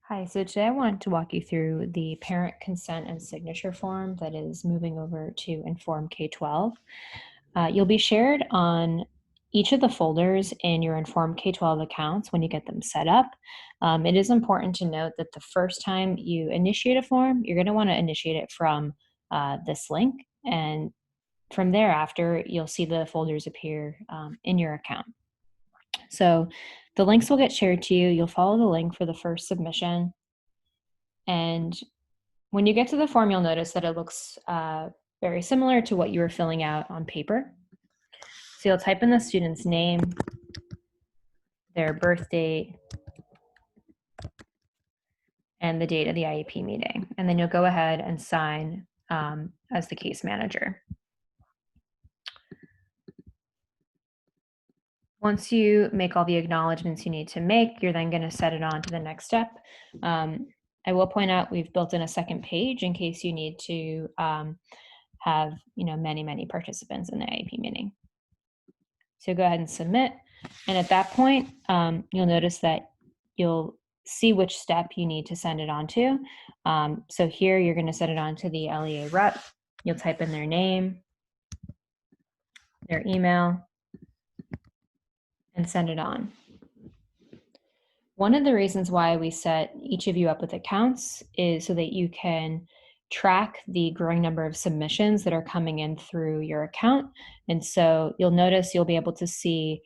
Hi, so today I wanted to walk you through the parent consent and signature form that is moving over to Informed K12. You'll be shared on each of the folders in your Informed K12 accounts when you get them set up. It is important to note that the first time you initiate a form, you're going to want to initiate it from this link, and from thereafter, you'll see the folders appear in your account. So the links will get shared to you. You'll follow the link for the first submission. And when you get to the form, you'll notice that it looks very similar to what you were filling out on paper. So you'll type in the student's name, their birth date, and the date of the IEP meeting. And then you'll go ahead and sign as the case manager. Once you make all the acknowledgments you need to make, you're then going to set it on to the next step. I will point out we've built in a second page in case you need to have many participants in the IEP meeting. So go ahead and submit. And at that point, you'll notice that you'll see which step you need to send it on to. So here you're going to send it on to the LEA rep. You'll type in their name, their email, and send it on. One of the reasons why we set each of you up with accounts is so that you can track the growing number of submissions that are coming in through your account. And so you'll notice you'll be able to see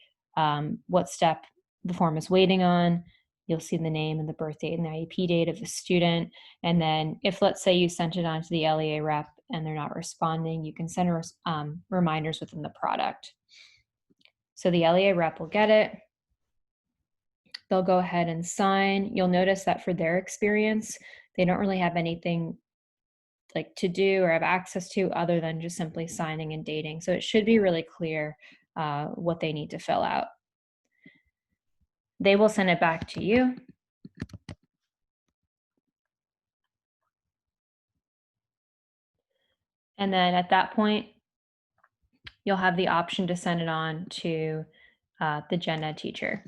what step the form is waiting on. You'll see the name and the birth date and the IEP date of the student. And then if, let's say, you sent it on to the LEA rep and they're not responding, you can send reminders within the product. So the LEA rep will get it. They'll go ahead and sign. You'll notice that for their experience, they don't really have anything like to do or have access to other than just simply signing and dating. So it should be really clear what they need to fill out. They will send it back to you. And then at that point, you'll have the option to send it on to the gen ed teacher.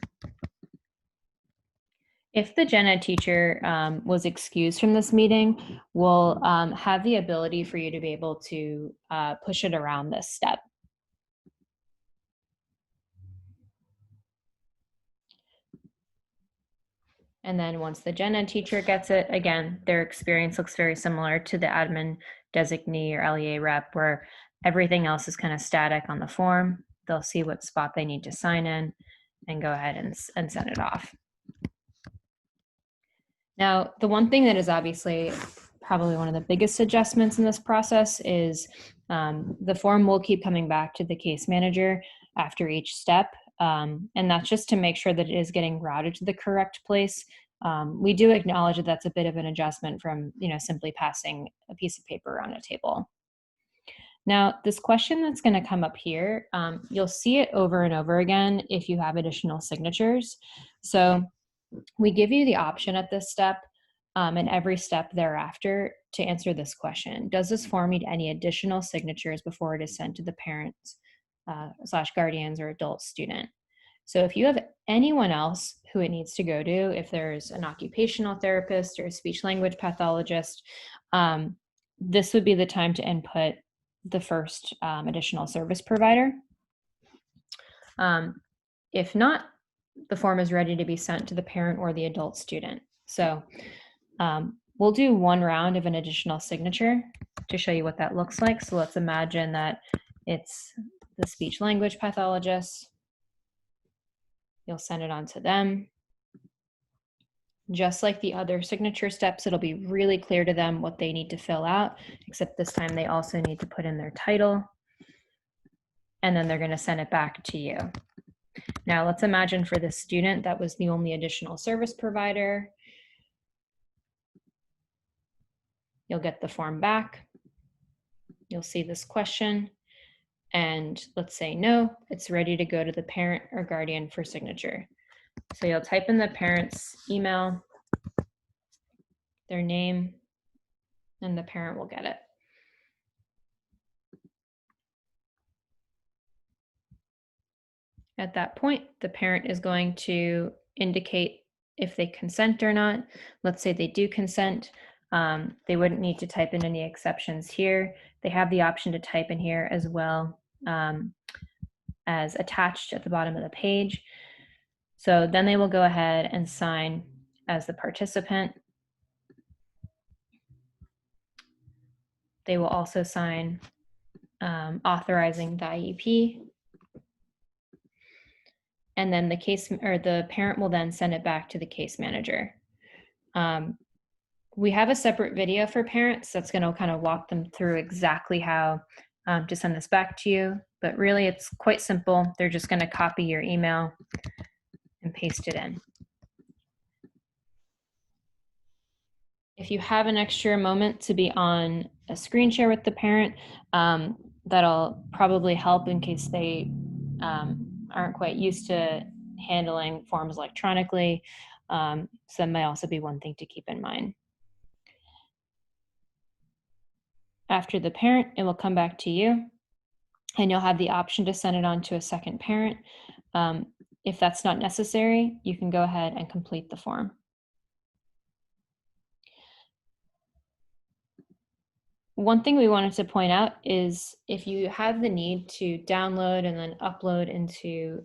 If the gen ed teacher was excused from this meeting, we'll have the ability for you to be able to push it around this step. And then once the gen ed teacher gets it, again, their experience looks very similar to the admin designee or LEA rep, where everything else is kind of static on the form. They'll see what spot they need to sign in and go ahead and send it off. Now, the one thing that is obviously probably one of the biggest adjustments in this process is the form will keep coming back to the case manager after each step. And that's just to make sure that it is getting routed to the correct place. We do acknowledge that that's a bit of an adjustment from simply passing a piece of paper around a table. Now, this question that's going to come up here, you'll see it over and over again if you have additional signatures. So we give you the option at this step and every step thereafter to answer this question. Does this form need any additional signatures before it is sent to the parents / guardians or adult student? So if you have anyone else who it needs to go to, if there's an occupational therapist or a speech language pathologist, this would be the time to input the first additional service provider. If not, the form is ready to be sent to the parent or the adult student. So we'll do one round of an additional signature to show you what that looks like. So let's imagine that it's the speech language pathologist. You'll send it on to them. Just like the other signature steps, it'll be really clear to them what they need to fill out, except this time they also need to put in their title, and then they're going to send it back to you. Now let's imagine for this student that was the only additional service provider. You'll get the form back. You'll see this question, and let's say no, it's ready to go to the parent or guardian for signature. So you'll type in the parent's email, their name, and the parent will get it. At that point, the parent is going to indicate if they consent or not. Let's say they do consent. They wouldn't need to type in any exceptions here. They have the option to type in here as well as attached at the bottom of the page. So then they will go ahead and sign as the participant. They will also sign authorizing the IEP. And then the case or the parent will then send it back to the case manager. We have a separate video for parents that's going to kind of walk them through exactly how to send this back to you. But really, it's quite simple. They're just going to copy your email and paste it in. If you have an extra moment to be on a screen share with the parent, that'll probably help in case they aren't quite used to handling forms electronically. So that might also be one thing to keep in mind. After the parent, it will come back to you, and you'll have the option to send it on to a second parent. If that's not necessary, you can go ahead and complete the form. One thing we wanted to point out is if you have the need to download and then upload into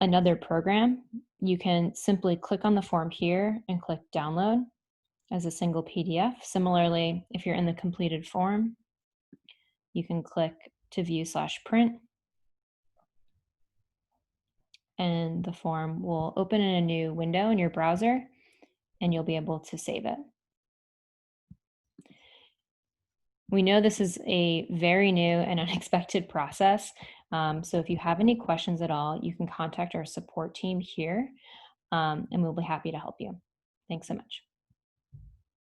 another program, you can simply click on the form here and click download as a single PDF. Similarly, if you're in the completed form, you can click to view/print, and the form will open in a new window in your browser, and you'll be able to save it. We know this is a very new and unexpected process, so if you have any questions at all, you can contact our support team here, and we'll be happy to help you. Thanks so much.